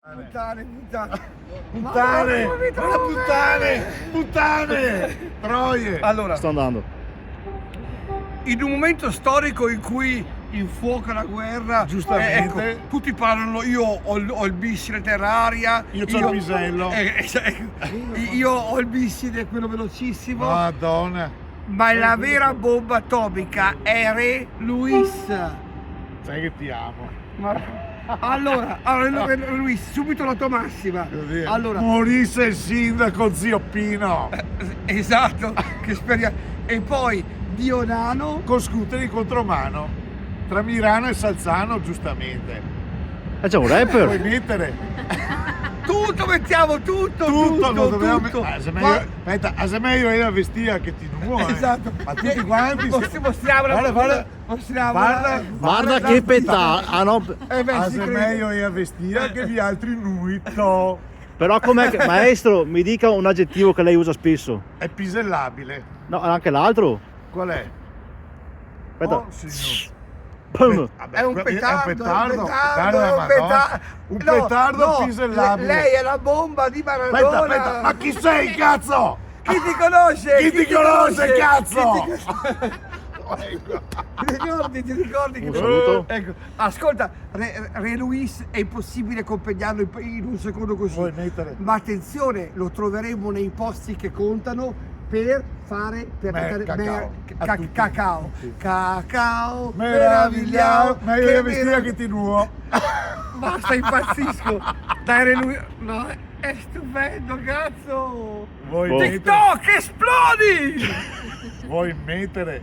Puttane, puttane. Puttane, puttane, troie. Allora, Sto andando. in un momento storico in cui infuoca la guerra, Giustamente. ecco, tutti parlano, io ho il missile terraria, Io c'ho il pisello. io ho il missile, quello velocissimo, Madonna. ma la vera bomba atomica è Re Luis. Sai che ti amo. Allora, Luis, subito la tua massima. Così. Allora, Morisse il sindaco zio Pino. esatto, che speriamo. E poi Dionano. Con scooter in contromano. Tra Milano e Salzano, giustamente. C'è un Puoi rapper. mettere Tutto mettiamo, tutto, tutto, lo dobbiamo tutto. aspetta, a se meglio io la vestia che ti nuo, Esatto. Ma tutti quanti Mostriamola. Guarda, Mostriamola. Guarda che petta. Ah no. Beh, a si se crede. meglio io vestia che gli altri nuito. Però com'è che... Maestro, mi dica un aggettivo che lei usa spesso. È pisellabile. No, anche l'altro. Qual è? Aspetta. Oh, signor. Pum. Vabbè, È un petardo, petardo è un petardo. un petardo No, pisellabile. Lei è la bomba di Maradona. Aspetta, ma chi sei, cazzo? Chi ti conosce? Chi ti conosce, cazzo? Ti ricordi che Un saluto. Ecco, ascolta, Re Luis è impossibile accompagnarlo in un secondo così. Vuoi mettere? Ma attenzione, lo troveremo nei posti che contano per fare cacao. Sì. Cacao, Meravigliao, meglio che io vestia che ti nuo. Basta, impazzisco. Dai, Re Luis. No, è stupendo, cazzo. Vuoi Boh. mettere? TikTok, esplodi! Vuoi mettere?